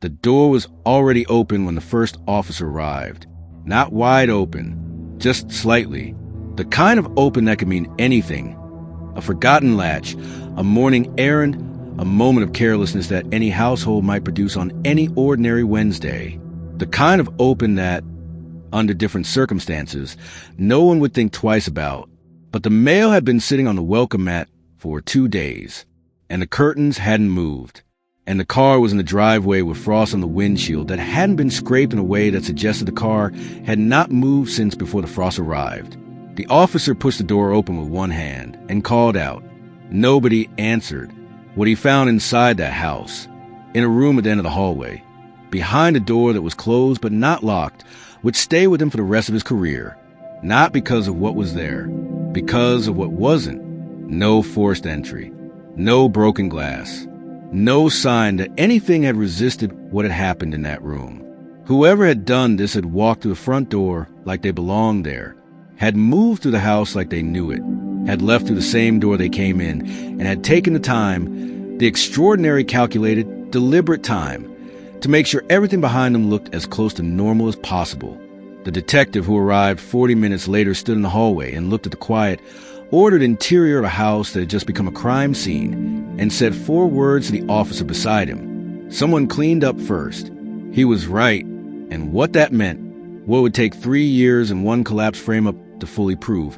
The door was already open when the first officer arrived. Not wide open, just slightly. The kind of open that could mean anything. A forgotten latch, a morning errand, a moment of carelessness that any household might produce on any ordinary Wednesday. The kind of open that, under different circumstances, no one would think twice about. But the mail had been sitting on the welcome mat for 2 days, and the curtains hadn't moved, and the car was in the driveway with frost on the windshield that hadn't been scraped in a way that suggested the car had not moved since before the frost arrived. The officer pushed the door open with one hand and called out. Nobody answered. What he found inside that house, in a room at the end of the hallway, behind a door that was closed but not locked, would stay with him for the rest of his career. Not because of what was there, because of what wasn't. No forced entry, no broken glass, no sign that anything had resisted what had happened in that room. Whoever had done this had walked through the front door like they belonged there, had moved through the house like they knew it, had left through the same door they came in, and had taken the time, the extraordinary calculated, deliberate time, to make sure everything behind them looked as close to normal as possible. The detective who arrived 40 minutes later stood in the hallway and looked at the quiet, ordered interior of a house that had just become a crime scene, and said 4 words to the officer beside him. Someone cleaned up first. He was right, and what that meant, what would take 3 years and 1 collapsed frame-up to fully prove,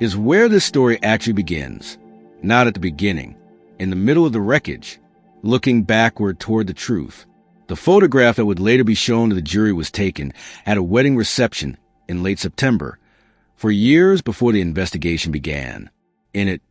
is where this story actually begins. Not at the beginning, in the middle of the wreckage, looking backward toward the truth. The photograph that would later be shown to the jury was taken at a wedding reception in late September, for years before the investigation began. In it,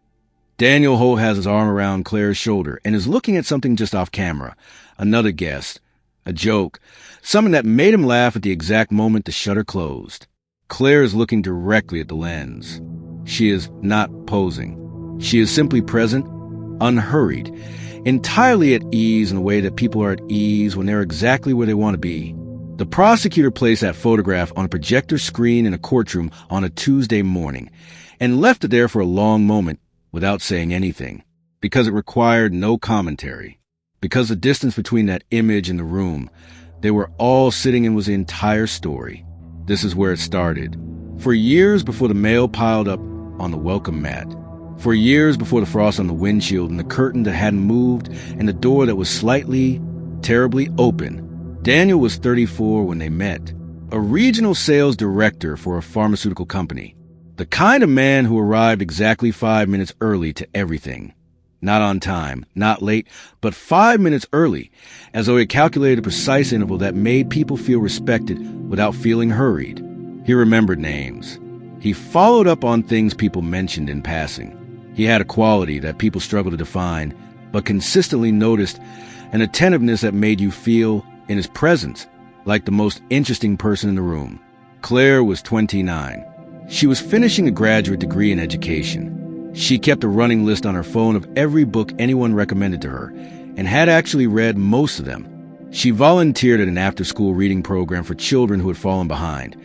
Daniel Holt has his arm around Claire's shoulder and is looking at something just off camera. Another guest, a joke, something that made him laugh at the exact moment the shutter closed. Claire is looking directly at the lens. She is not posing. She is simply present, unhurried, entirely at ease in a way that people are at ease when they're exactly where they want to be. The prosecutor placed that photograph on a projector screen in a courtroom on a Tuesday morning and left it there for a long moment without saying anything, because it required no commentary. Because the distance between that image and the room they were all sitting in was the entire story. This is where it started. For years before the mail piled up on the welcome mat, for years before the frost on the windshield and the curtain that hadn't moved and the door that was slightly, terribly open, Daniel was 34 when they met, a regional sales director for a pharmaceutical company, the kind of man who arrived exactly 5 minutes early to everything. Not on time, not late, but 5 minutes early, as though he calculated a precise interval that made people feel respected without feeling hurried. He remembered names. He followed up on things people mentioned in passing. He had a quality that people struggled to define, but consistently noticed, an attentiveness that made you feel, in his presence, like the most interesting person in the room. Claire was 29. She was finishing a graduate degree in education. She kept a running list on her phone of every book anyone recommended to her, and had actually read most of them. She volunteered at an after-school reading program for children who had fallen behind,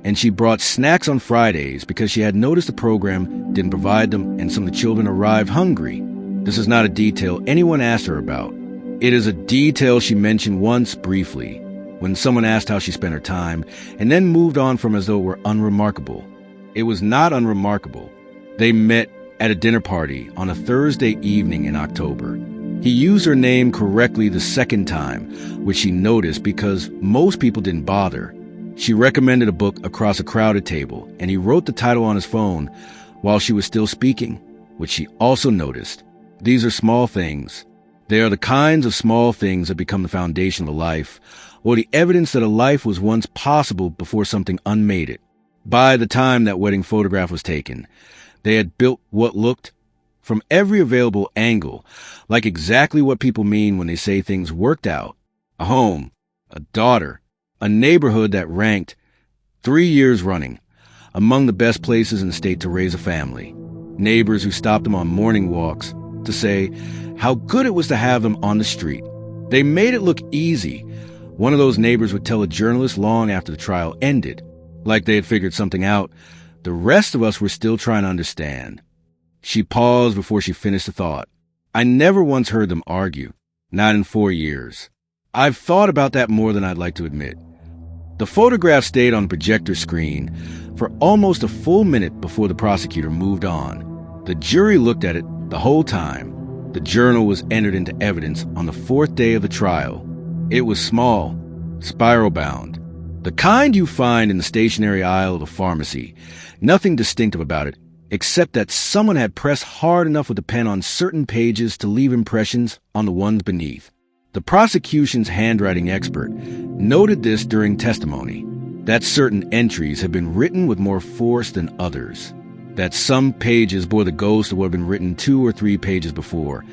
and she brought snacks on Fridays because she had noticed the program didn't provide them and some of the children arrived hungry. This is not a detail anyone asked her about. It is a detail she mentioned once briefly, when someone asked how she spent her time, and then moved on from as though it were unremarkable. It was not unremarkable. They met at a dinner party on a Thursday evening in October. He used her name correctly the second time, which she noticed because most people didn't bother. She recommended a book across a crowded table, and he wrote the title on his phone while she was still speaking, which she also noticed. These are small things. They are the kinds of small things that become the foundation of a life, or the evidence that a life was once possible before something unmade it. By the time that wedding photograph was taken, they had built what looked, from every available angle, like exactly what people mean when they say things worked out. A home, a daughter, a neighborhood that ranked, 3 years running, among the best places in the state to raise a family. Neighbors who stopped them on morning walks to say how good it was to have them on the street. They made it look easy. One of those neighbors would tell a journalist long after the trial ended, like they had figured something out. The rest of us were still trying to understand. She paused before she finished the thought. I never once heard them argue, not in 4 years. I've thought about that more than I'd like to admit. The photograph stayed on the projector screen for almost a full minute before the prosecutor moved on. The jury looked at it the whole time. The journal was entered into evidence on the fourth day of the trial. It was small, spiral-bound, the kind you find in the stationery aisle of a pharmacy. Nothing distinctive about it, except that someone had pressed hard enough with the pen on certain pages to leave impressions on the ones beneath. The prosecution's handwriting expert noted this during testimony, that certain entries had been written with more force than others, that some pages bore the ghost of what had been written 2 or 3 pages before,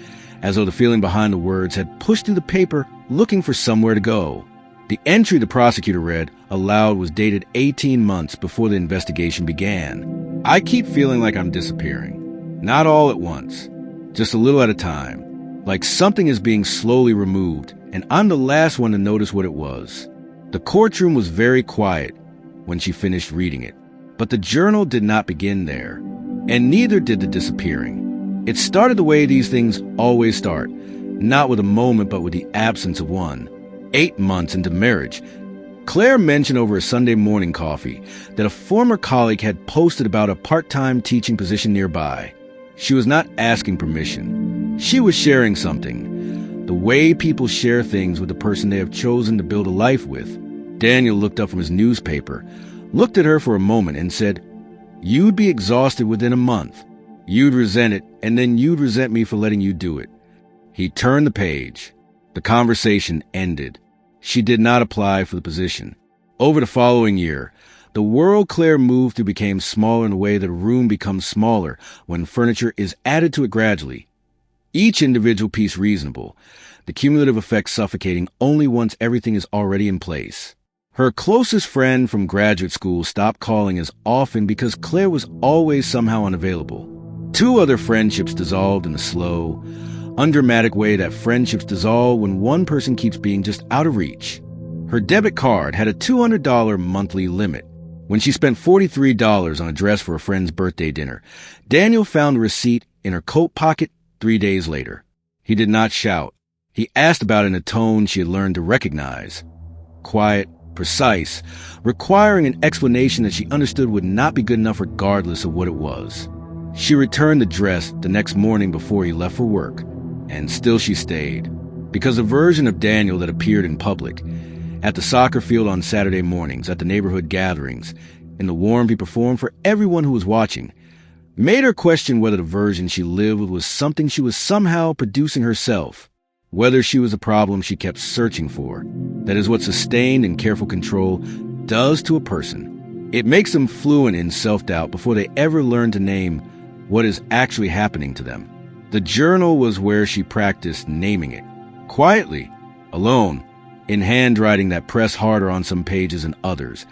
as though the feeling behind the words had pushed through the paper looking for somewhere to go. The entry the prosecutor read aloud was dated 18 months before the investigation began. I keep feeling like I'm disappearing. Not all at once, just a little at a time. Like something is being slowly removed, and I'm the last one to notice what it was. The courtroom was very quiet when she finished reading it, but the journal did not begin there, and neither did the disappearing. It started the way these things always start, not with a moment but with the absence of one. 8 months into marriage, Claire mentioned over a Sunday morning coffee that a former colleague had posted about a part-time teaching position nearby. She was not asking permission. She was sharing something, the way people share things with the person they have chosen to build a life with. Daniel looked up from his newspaper, looked at her for a moment, and said, "You'd be exhausted within a month. You'd resent it, and then you'd resent me for letting you do it." He turned the page. The conversation ended. She did not apply for the position. Over the following year, the world Claire moved through became smaller in a way that a room becomes smaller when furniture is added to it gradually. Each individual piece reasonable, the cumulative effect suffocating only once everything is already in place. Her closest friend from graduate school stopped calling as often because Claire was always somehow unavailable. 2 other friendships dissolved in a slow, undramatic way that friendships dissolve when one person keeps being just out of reach. Her debit card had a $200 monthly limit. When she spent $43 on a dress for a friend's birthday dinner, Daniel found the receipt in her coat pocket 3 days later. He did not shout. He asked about it in a tone she had learned to recognize. Quiet, precise, requiring an explanation that she understood would not be good enough regardless of what it was. She returned the dress the next morning before he left for work, and still she stayed, because the version of Daniel that appeared in public, at the soccer field on Saturday mornings, at the neighborhood gatherings, in the warmth he performed for everyone who was watching, made her question whether the version she lived with was something she was somehow producing herself, whether she was a problem she kept searching for. That is what sustained and careful control does to a person. It makes them fluent in self-doubt before they ever learn to name what is actually happening to them. The journal was where she practiced naming it, quietly, alone, in handwriting that pressed harder on some pages than others,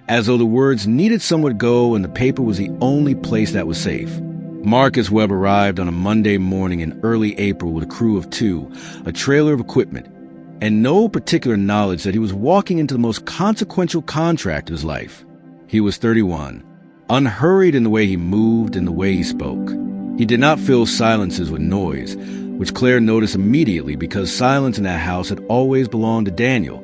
as though the words needed somewhere to go and the paper was the only place that was safe. Marcus Webb arrived on a Monday morning in early April with a crew of 2, a trailer of equipment, and no particular knowledge that he was walking into the most consequential contract of his life. He was 31, unhurried in the way he moved and the way he spoke. He did not fill silences with noise, which Claire noticed immediately because silence in that house had always belonged to Daniel,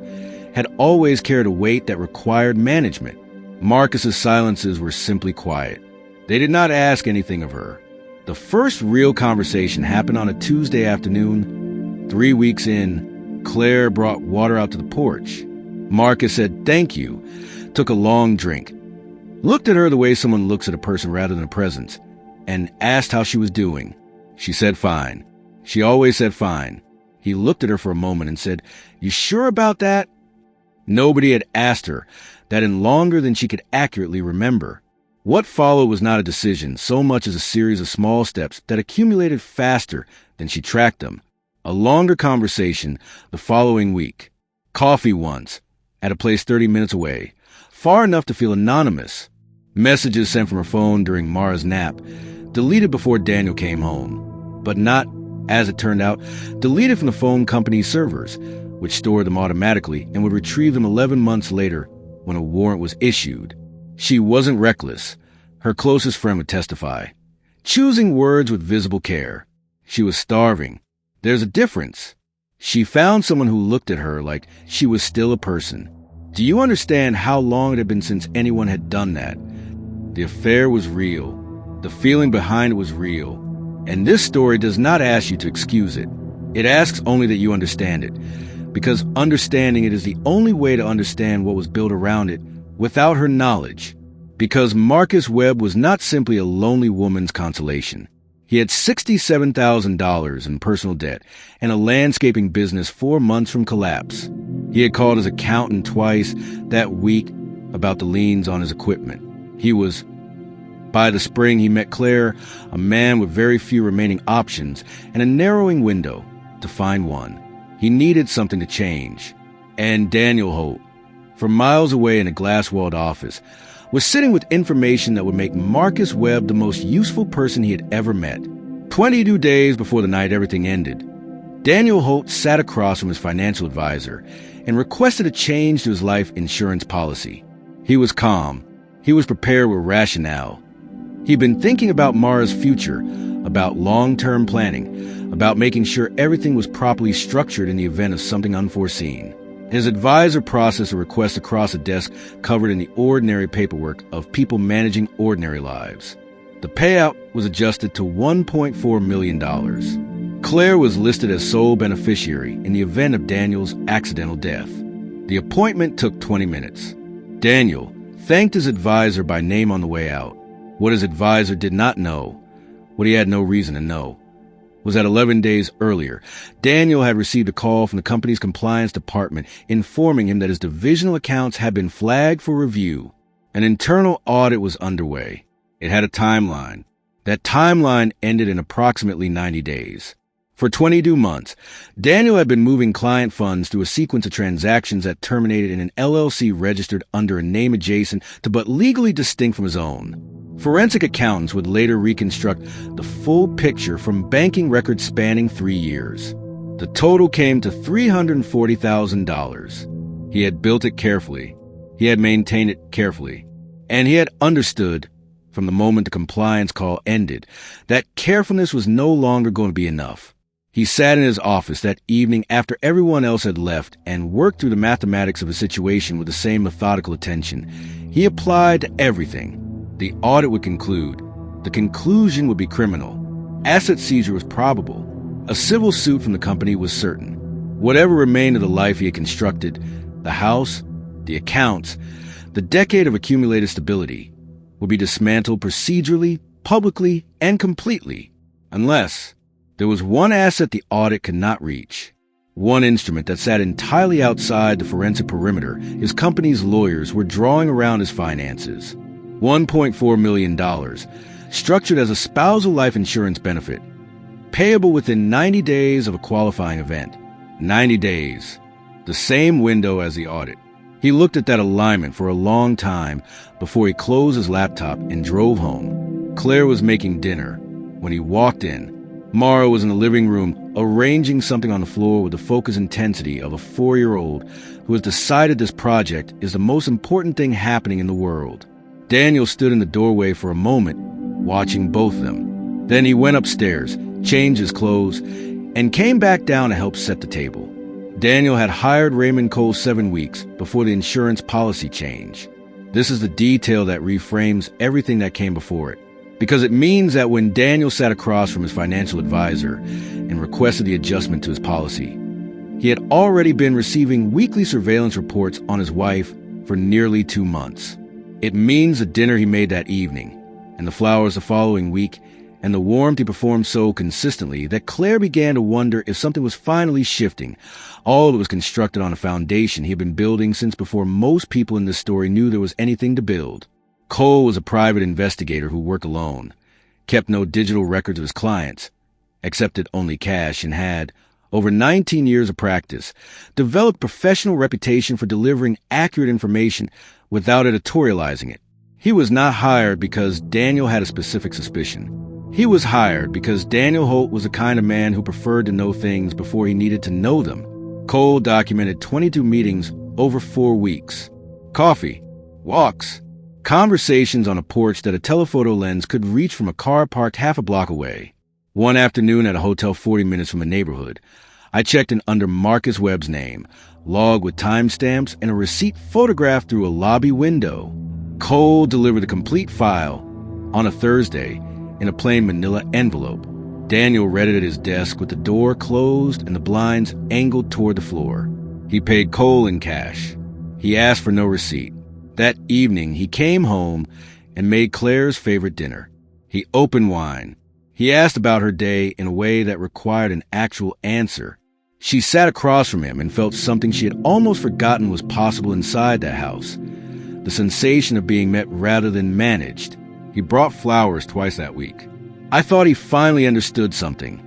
had always carried a weight that required management. Marcus's silences were simply quiet. They did not ask anything of her. The first real conversation happened on a Tuesday afternoon. 3 weeks in, Claire brought water out to the porch. Marcus said thank you, took a long drink, looked at her the way someone looks at a person rather than a presence, and asked how she was doing. She said fine. She always said fine. He looked at her for a moment and said, "You sure about that?" Nobody had asked her that in longer than she could accurately remember. What followed was not a decision so much as a series of small steps that accumulated faster than she tracked them. A longer conversation the following week. Coffee once, at a place 30 minutes away, far enough to feel anonymous. Messages sent from her phone during Mara's nap, deleted before Daniel came home, but not, as it turned out, deleted from the phone company's servers, which stored them automatically and would retrieve them 11 months later when a warrant was issued. She wasn't reckless, her closest friend would testify, choosing words with visible care. She was starving. There's a difference. She found someone who looked at her like she was still a person. Do you understand how long it had been since anyone had done that? The affair was real. The feeling behind it was real. And this story does not ask you to excuse it. It asks only that you understand it, because understanding it is the only way to understand what was built around it without her knowledge. Because Marcus Webb was not simply a lonely woman's consolation. He had $67,000 in personal debt and a landscaping business 4 months from collapse. He had called his accountant twice that week about the liens on his equipment. By the spring, he met Claire, a man with very few remaining options and a narrowing window to find one. He needed something to change. And Daniel Holt, from miles away in a glass-walled office, was sitting with information that would make Marcus Webb the most useful person he had ever met. 22 days before the night everything ended, Daniel Holt sat across from his financial advisor and requested a change to his life insurance policy. He was calm. He was prepared with rationale. He'd been thinking about Mara's future, about long-term planning, about making sure everything was properly structured in the event of something unforeseen. His advisor processed a request across a desk covered in the ordinary paperwork of people managing ordinary lives. The payout was adjusted to $1.4 million. Claire was listed as sole beneficiary in the event of Daniel's accidental death. The appointment took 20 minutes. Daniel thanked his advisor by name on the way out. What his advisor did not know, what he had no reason to know, was that 11 days earlier, Daniel had received a call from the company's compliance department informing him that his divisional accounts had been flagged for review. An internal audit was underway. It had a timeline. That timeline ended in approximately 90 days. For 22 months, Daniel had been moving client funds through a sequence of transactions that terminated in an LLC registered under a name adjacent to but legally distinct from his own. Forensic accountants would later reconstruct the full picture from banking records spanning 3 years. The total came to $340,000. He had built it carefully. He had maintained it carefully. And he had understood, from the moment the compliance call ended, that carefulness was no longer going to be enough. He sat in his office that evening after everyone else had left and worked through the mathematics of a situation with the same methodical attention. He applied to everything. The audit would conclude. The conclusion would be criminal. Asset seizure was probable. A civil suit from the company was certain. Whatever remained of the life he had constructed, the house, the accounts, the decade of accumulated stability, would be dismantled procedurally, publicly, and completely, unless there was one asset the audit could not reach, one instrument that sat entirely outside the forensic perimeter his company's lawyers were drawing around his finances. $1.4 million, structured as a spousal life insurance benefit, payable within 90 days of a qualifying event. 90 days, the same window as the audit. He looked at that alignment for a long time before he closed his laptop and drove home. Claire was making dinner. When he walked in, Mara was in the living room arranging something on the floor with the focused intensity of a 4-year-old who has decided this project is the most important thing happening in the world. Daniel stood in the doorway for a moment, watching both of them. Then he went upstairs, changed his clothes, and came back down to help set the table. Daniel had hired Raymond Cole 7 weeks before the insurance policy change. This is the detail that reframes everything that came before it, because it means that when Daniel sat across from his financial advisor and requested the adjustment to his policy, he had already been receiving weekly surveillance reports on his wife for nearly 2 months. It means the dinner he made that evening, and the flowers the following week, and the warmth he performed so consistently that Claire began to wonder if something was finally shifting. All of it was constructed on a foundation he had been building since before most people in this story knew there was anything to build. Cole was a private investigator who worked alone, kept no digital records of his clients, accepted only cash, and had, over 19 years of practice, developed professional reputation for delivering accurate information without editorializing it. He was not hired because Daniel had a specific suspicion. He was hired because Daniel Holt was the kind of man who preferred to know things before he needed to know them. Cole documented 22 meetings over 4 weeks. Coffee, walks, conversations on a porch that a telephoto lens could reach from a car parked half a block away. One afternoon at a hotel 40 minutes from a neighborhood, I checked in under Marcus Webb's name, log with timestamps, and a receipt photographed through a lobby window. Cole delivered the complete file on a Thursday in a plain manila envelope. Daniel read it at his desk with the door closed and the blinds angled toward the floor. He paid Cole in cash. He asked for no receipt. That evening, he came home and made Claire's favorite dinner. He opened wine. He asked about her day in a way that required an actual answer. She sat across from him and felt something she had almost forgotten was possible inside that house. The sensation of being met rather than managed. He brought flowers twice that week. I thought he finally understood something,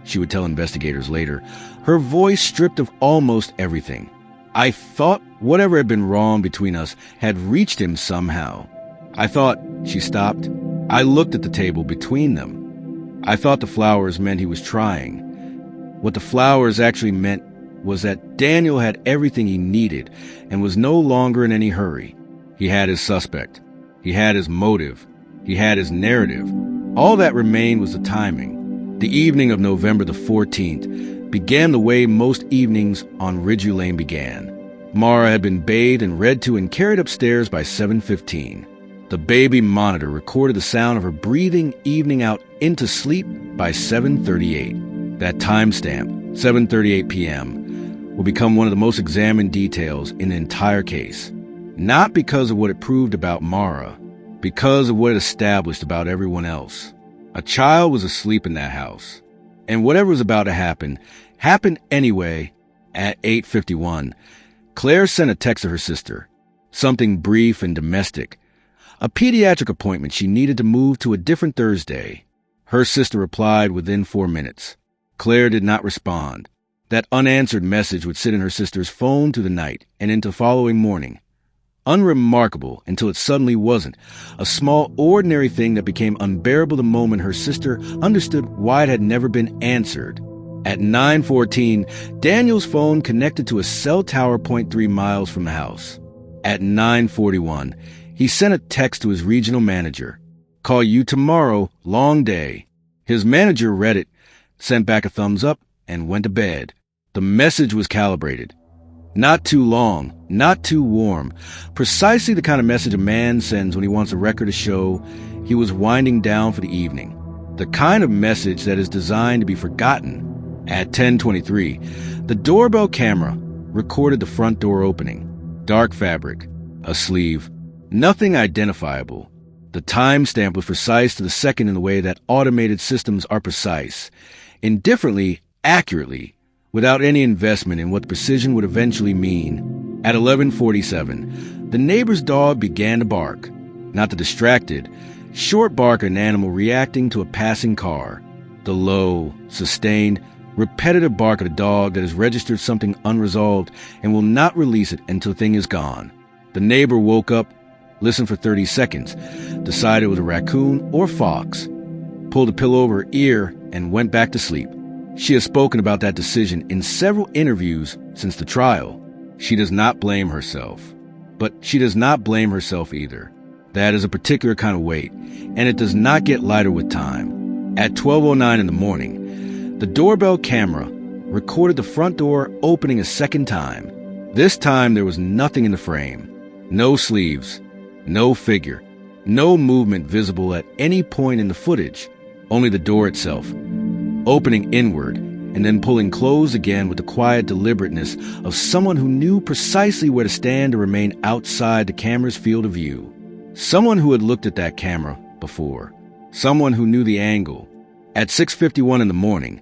she would tell investigators later, her voice stripped of almost everything. I thought whatever had been wrong between us had reached him somehow. I thought, she stopped. I looked at the table between them. I thought the flowers meant he was trying. What the flowers actually meant was that Daniel had everything he needed and was no longer in any hurry. He had his suspect. He had his motive. He had his narrative. All that remained was the timing. The evening of November the 14th began the way most evenings on Ridgeview Lane began. Mara had been bathed and read to and carried upstairs by 7:15. The baby monitor recorded the sound of her breathing evening out into sleep by 7:38. That timestamp, 7:38 p.m., will become one of the most examined details in the entire case. Not because of what it proved about Mara, because of what it established about everyone else. A child was asleep in that house. And whatever was about to happen, happened anyway. At 8:51, Claire sent a text to her sister. Something brief and domestic. A pediatric appointment she needed to move to a different Thursday. Her sister replied within 4 minutes. Claire did not respond. That unanswered message would sit in her sister's phone through the night and into the following morning. Unremarkable until it suddenly wasn't. A small, ordinary thing that became unbearable the moment her sister understood why it had never been answered. At 9:14, Daniel's phone connected to a cell tower 0.3 miles from the house. At 9:41, he sent a text to his regional manager. Call you tomorrow, long day. His manager read it, sent back a thumbs up, and went to bed. The message was calibrated. Not too long, not too warm. Precisely the kind of message a man sends when he wants a record to show he was winding down for the evening. The kind of message that is designed to be forgotten. At 10:23, the doorbell camera recorded the front door opening. Dark fabric, a sleeve, nothing identifiable. The timestamp was precise to the second in the way that automated systems are precise. Indifferently, accurately, without any investment in what precision would eventually mean. At 11:47, the neighbor's dog began to bark. Not the distracted, short bark of an animal reacting to a passing car. The low, sustained, repetitive bark of a dog that has registered something unresolved and will not release it until the thing is gone. The neighbor woke up, listened for 30 seconds, decided it was a raccoon or fox, pulled a pillow over her ear, and went back to sleep. She has spoken about that decision in several interviews since the trial. She does not blame herself. But she does not blame herself either. That is a particular kind of weight, and it does not get lighter with time. At 12:09 in the morning, the doorbell camera recorded the front door opening a second time. This time there was nothing in the frame. No sleeves, no figure, no movement visible at any point in the footage, only the door itself, opening inward and then pulling closed again with the quiet deliberateness of someone who knew precisely where to stand to remain outside the camera's field of view. Someone who had looked at that camera before. Someone who knew the angle. At 6:51 in the morning,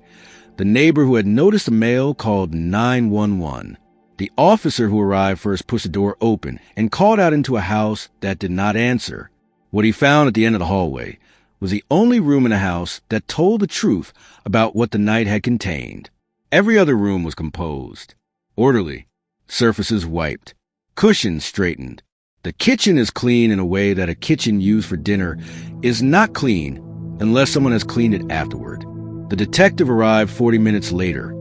the neighbor who had noticed a male called 911. The officer who arrived first pushed the door open and called out into a house that did not answer. What he found at the end of the hallway was the only room in the house that told the truth about what the night had contained. Every other room was composed, orderly, surfaces wiped, cushions straightened. The kitchen is clean in a way that a kitchen used for dinner is not clean unless someone has cleaned it afterward. The detective arrived 40 minutes later,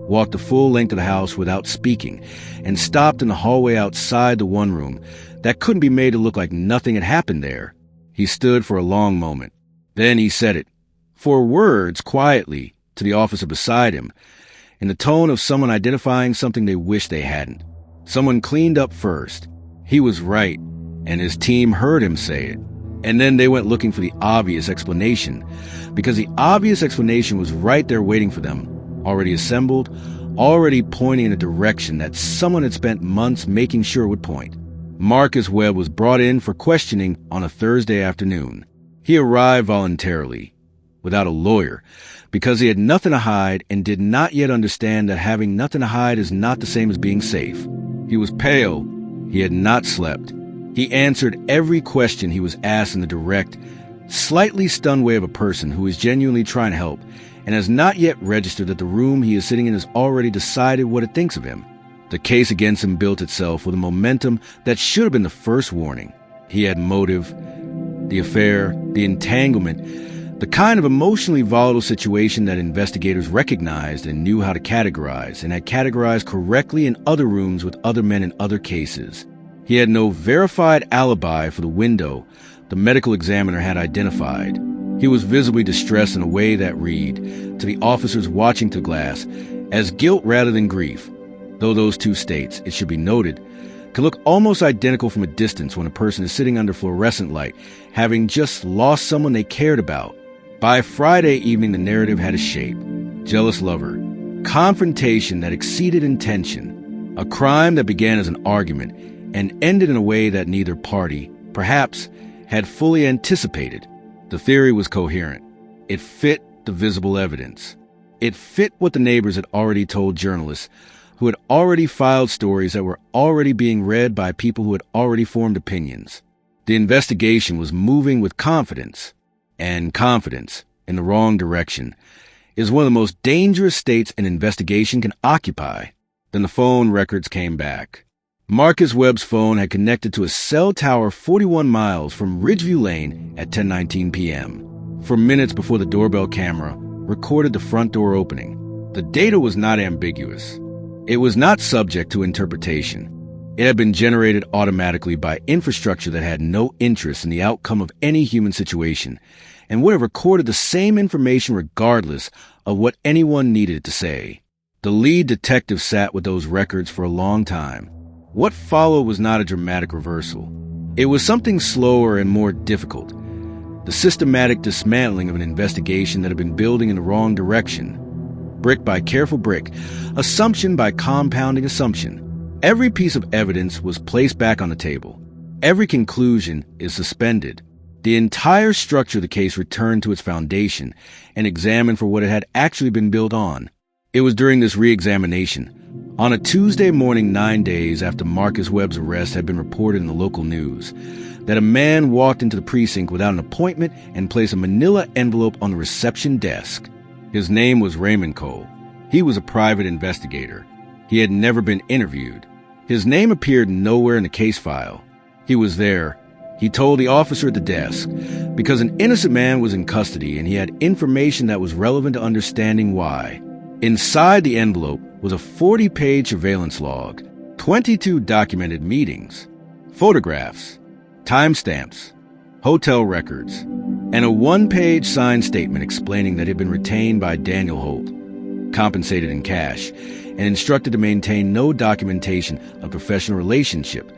walked the full length of the house without speaking, and stopped in the hallway outside the one room that couldn't be made to look like nothing had happened there. He stood for a long moment. Then he said it, 4 words quietly, to the officer beside him, in the tone of someone identifying something they wish they hadn't. Someone cleaned up first. He was right, and his team heard him say it. And then they went looking for the obvious explanation, because the obvious explanation was right there waiting for them, already assembled, already pointing in a direction that someone had spent months making sure would point. Marcus Webb was brought in for questioning on a Thursday afternoon. He arrived voluntarily, without a lawyer, because he had nothing to hide and did not yet understand that having nothing to hide is not the same as being safe. He was pale. He had not slept. He answered every question he was asked in the direct, slightly stunned way of a person who is genuinely trying to help and has not yet registered that the room he is sitting in has already decided what it thinks of him. The case against him built itself with a momentum that should have been the first warning. He had motive, the affair, the entanglement, the kind of emotionally volatile situation that investigators recognized and knew how to categorize, and had categorized correctly in other rooms with other men in other cases. He had no verified alibi for the window the medical examiner had identified. He was visibly distressed in a way that read, to the officers watching through glass, as guilt rather than grief, though those two states, it should be noted, can look almost identical from a distance when a person is sitting under fluorescent light, having just lost someone they cared about. By Friday evening, the narrative had a shape. Jealous lover. Confrontation that exceeded intention. A crime that began as an argument and ended in a way that neither party, perhaps, had fully anticipated. The theory was coherent. It fit the visible evidence. It fit what the neighbors had already told journalists, who had already filed stories that were already being read by people who had already formed opinions. The investigation was moving with confidence, and confidence, in the wrong direction, is one of the most dangerous states an investigation can occupy. Then the phone records came back. Marcus Webb's phone had connected to a cell tower 41 miles from Ridgeview Lane at 10:19 p.m. For minutes before the doorbell camera recorded the front door opening. The data was not ambiguous. It was not subject to interpretation. It had been generated automatically by infrastructure that had no interest in the outcome of any human situation and would have recorded the same information regardless of what anyone needed to say. The lead detective sat with those records for a long time. What followed was not a dramatic reversal. It was something slower and more difficult. The systematic dismantling of an investigation that had been building in the wrong direction. Brick by careful brick, assumption by compounding assumption. Every piece of evidence was placed back on the table. Every conclusion is suspended. The entire structure of the case returned to its foundation and examined for what it had actually been built on. It was during this re-examination, on a Tuesday morning 9 days after Marcus Webb's arrest had been reported in the local news, that a man walked into the precinct without an appointment and placed a manila envelope on the reception desk. His name was Raymond Cole. He was a private investigator. He had never been interviewed. His name appeared nowhere in the case file. He was there, he told the officer at the desk, because an innocent man was in custody and he had information that was relevant to understanding why. Inside the envelope was a 40-page surveillance log, 22 documented meetings, photographs, timestamps, hotel records, and a 1-page signed statement explaining that it had been retained by Daniel Holt, compensated in cash, and instructed to maintain no documentation of professional relationship,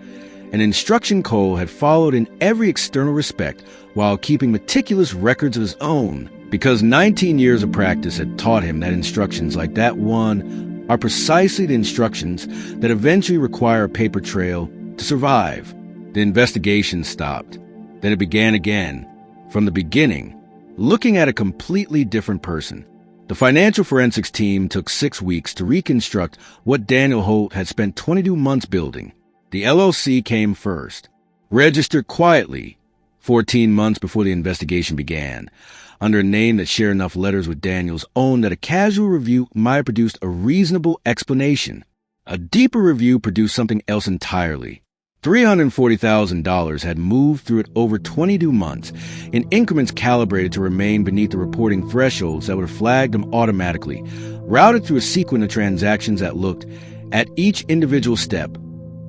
an instruction Cole had followed in every external respect while keeping meticulous records of his own, because 19 years of practice had taught him that instructions like that one are precisely the instructions that eventually require a paper trail to survive. The investigation stopped. Then it began again, from the beginning, looking at a completely different person. The financial forensics team took 6 weeks to reconstruct what Daniel Holt had spent 22 months building. The LLC came first, registered quietly, 14 months before the investigation began, under a name that shared enough letters with Daniel's own that a casual review might have produced a reasonable explanation. A deeper review produced something else entirely. $340,000 had moved through it over 22 months, in increments calibrated to remain beneath the reporting thresholds that would have flagged them automatically, routed through a sequence of transactions that looked, at each individual step,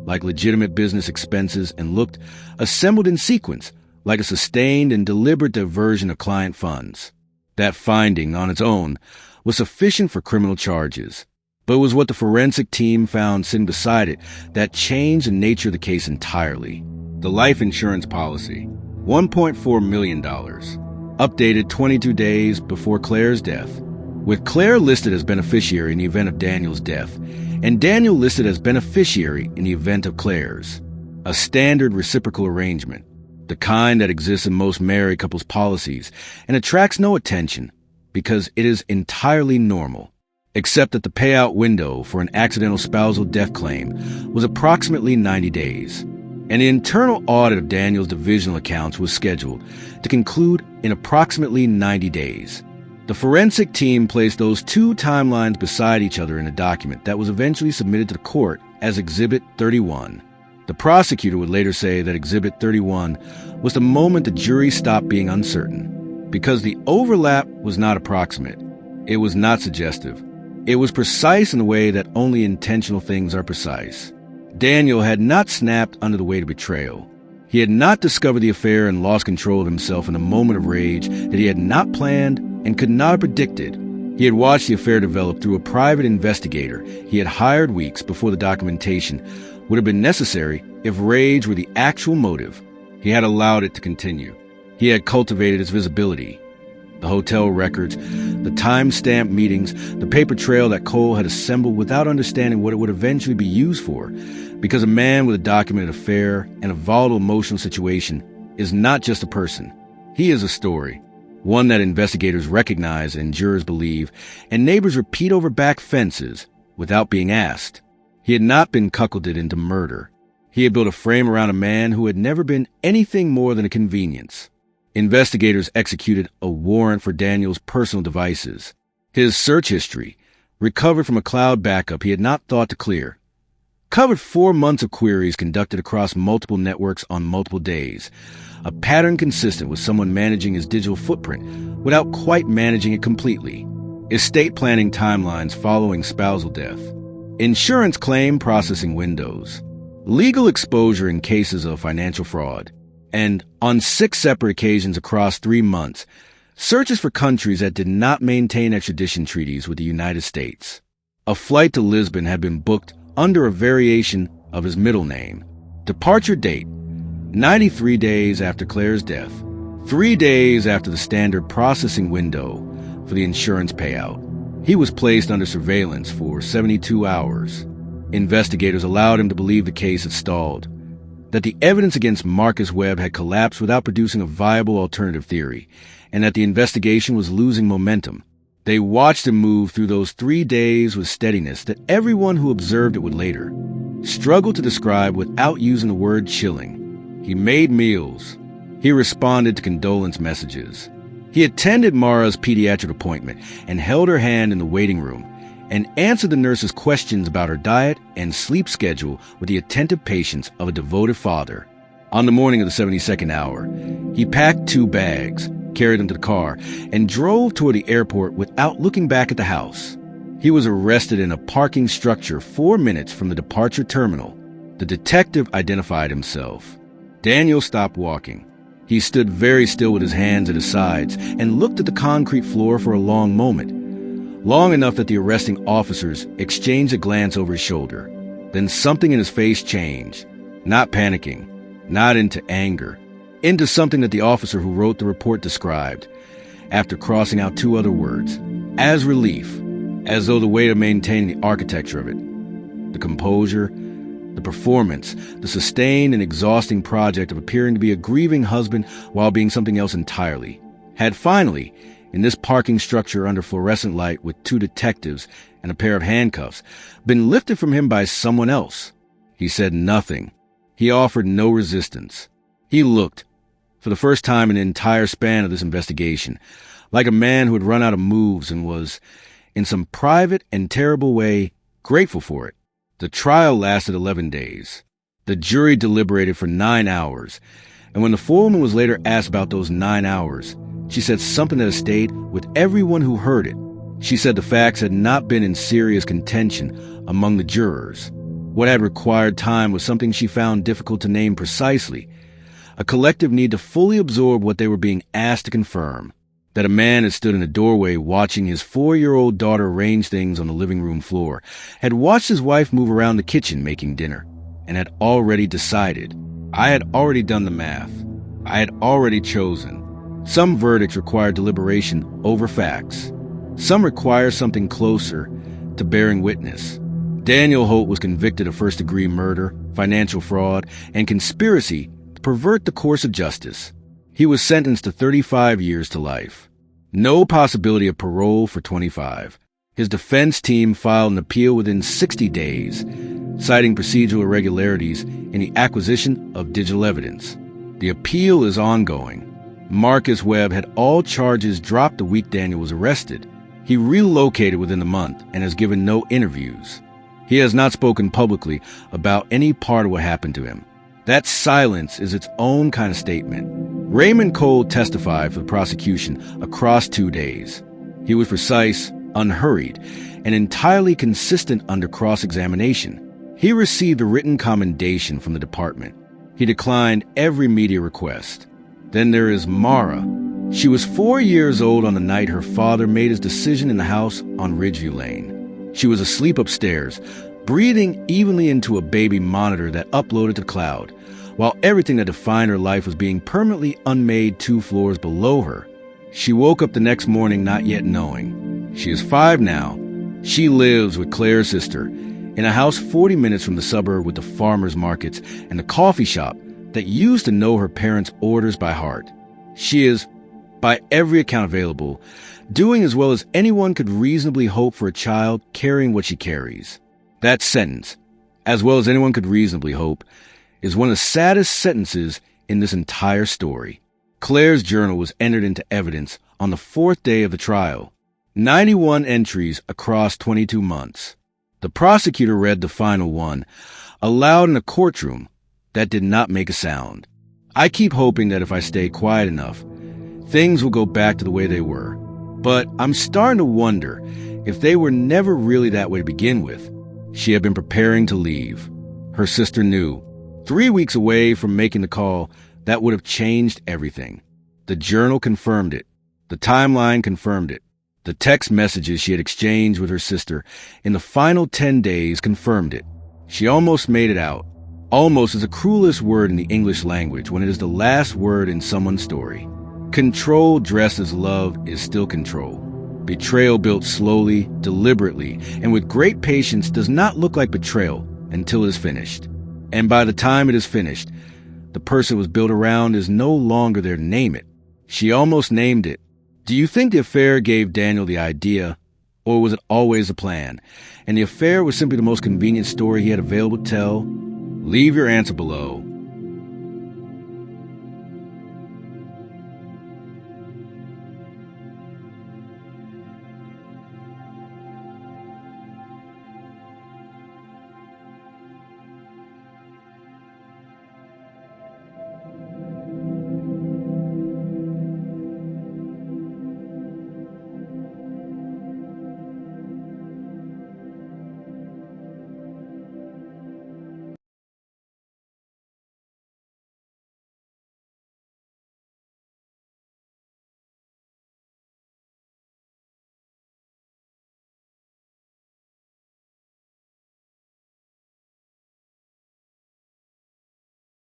like legitimate business expenses and looked, assembled in sequence, like a sustained and deliberate diversion of client funds. That finding, on its own, was sufficient for criminal charges. But it was what the forensic team found sitting beside it that changed the nature of the case entirely. The life insurance policy, $1.4 million, updated 22 days before Claire's death, with Claire listed as beneficiary in the event of Daniel's death, and Daniel listed as beneficiary in the event of Claire's. A standard reciprocal arrangement, the kind that exists in most married couples' policies, and attracts no attention because it is entirely normal, except that the payout window for an accidental spousal death claim was approximately 90 days, and the internal audit of Daniel's divisional accounts was scheduled to conclude in approximately 90 days. The forensic team placed those two timelines beside each other in a document that was eventually submitted to the court as Exhibit 31. The prosecutor would later say that Exhibit 31 was the moment the jury stopped being uncertain, because the overlap was not approximate. It was not suggestive. It was precise in the way that only intentional things are precise. Daniel had not snapped under the weight of betrayal. He had not discovered the affair and lost control of himself in a moment of rage that he had not planned and could not have predicted. He had watched the affair develop through a private investigator he had hired weeks before the documentation would have been necessary if rage were the actual motive. He had allowed it to continue. He had cultivated its visibility. The hotel records, the time-stamped meetings, the paper trail that Cole had assembled without understanding what it would eventually be used for, because a man with a documented affair and a volatile emotional situation is not just a person. He is a story, one that investigators recognize and jurors believe, and neighbors repeat over back fences without being asked. He had not been cuckolded into murder. He had built a frame around a man who had never been anything more than a convenience. Investigators executed a warrant for Daniel's personal devices. His search history, recovered from a cloud backup he had not thought to clear, covered 4 months of queries conducted across multiple networks on multiple days, a pattern consistent with someone managing his digital footprint without quite managing it completely, estate planning timelines following spousal death, insurance claim processing windows, legal exposure in cases of financial fraud, and on 6 separate occasions across 3 months, searches for countries that did not maintain extradition treaties with the United States. A flight to Lisbon had been booked under a variation of his middle name. Departure date, 93 days after Claire's death, 3 days after the standard processing window for the insurance payout. He was placed under surveillance for 72 hours. Investigators allowed him to believe the case had stalled, that the evidence against Marcus Webb had collapsed without producing a viable alternative theory, and that the investigation was losing momentum. They watched him move through those 3 days with steadiness that everyone who observed it would later struggle to describe without using the word chilling. He made meals. He responded to condolence messages. He attended Mara's pediatric appointment and held her hand in the waiting room and answered the nurse's questions about her diet and sleep schedule with the attentive patience of a devoted father. On the morning of the 72nd hour, he packed 2 bags, carried them to the car, and drove toward the airport without looking back at the house. He was arrested in a parking structure 4 minutes from the departure terminal. The detective identified himself. Daniel stopped walking. He stood very still with his hands at his sides and looked at the concrete floor for a long moment, long enough that the arresting officers exchanged a glance over his shoulder. Then something in his face changed, not panicking, not into anger, into something that the officer who wrote the report described, after crossing out 2 other words, as relief, as though the way of maintaining the architecture of it, the composure, the performance, the sustained and exhausting project of appearing to be a grieving husband while being something else entirely, had finally, in this parking structure under fluorescent light with 2 detectives and a pair of handcuffs, been lifted from him by someone else. He said nothing. He offered no resistance. He looked, for the first time in the entire span of this investigation, like a man who had run out of moves and was, in some private and terrible way, grateful for it. The trial lasted 11 days. The jury deliberated for 9 hours, and when the forewoman was later asked about those 9 hours, she said something that stayed with everyone who heard it. She said the facts had not been in serious contention among the jurors. What had required time was something she found difficult to name precisely, a collective need to fully absorb what they were being asked to confirm. that a man had stood in a doorway watching his 4-year-old daughter arrange things on the living room floor, had watched his wife move around the kitchen making dinner, and had already decided. I had already done the math. I had already chosen. Some verdicts require deliberation over facts. Some require something closer to bearing witness. Daniel Holt was convicted of first-degree murder, financial fraud, and conspiracy to pervert the course of justice. He was sentenced to 35 years to life. No possibility of parole for 25. His defense team filed an appeal within 60 days, citing procedural irregularities in the acquisition of digital evidence. The appeal is ongoing. Marcus Webb had all charges dropped the week Daniel was arrested. He relocated within the month and has given no interviews. He has not spoken publicly about any part of what happened to him. That silence is its own kind of statement. Raymond Cole testified for the prosecution across 2 days. He was precise, unhurried, and entirely consistent under cross-examination. He received a written commendation from the department. He declined every media request. Then there is Mara. She was 4 years old on the night her father made his decision in the house on Ridgeview Lane. She was asleep upstairs, breathing evenly into a baby monitor that uploaded to the cloud, while everything that defined her life was being permanently unmade 2 floors below her. She woke up the next morning not yet knowing. She is 5 now. She lives with Claire's sister in a house 40 minutes from the suburb with the farmers markets and the coffee shop that used to know her parents' orders by heart. She is, by every account available, doing as well as anyone could reasonably hope for a child carrying what she carries. That sentence, as well as anyone could reasonably hope, is one of the saddest sentences in this entire story. Claire's journal was entered into evidence on the 4th day of the trial. 91 entries across 22 months. The prosecutor read the final one, aloud in a courtroom that did not make a sound. I keep hoping that if I stay quiet enough, things will go back to the way they were. But I'm starting to wonder if they were never really that way to begin with. She had been preparing to leave. Her sister knew. 3 weeks away from making the call, that would have changed everything. The journal confirmed it. The timeline confirmed it. The text messages she had exchanged with her sister in the final 10 days confirmed it. She almost made it out. Almost is the cruelest word in the English language when it is the last word in someone's story. Control dressed as love is still control. Betrayal built slowly, deliberately, and with great patience does not look like betrayal until it is finished. And by the time it is finished, the person it was built around is no longer there to name it. She almost named it. Do you think the affair gave Daniel the idea, or was it always a plan, and the affair was simply the most convenient story he had available to tell? Leave your answer below.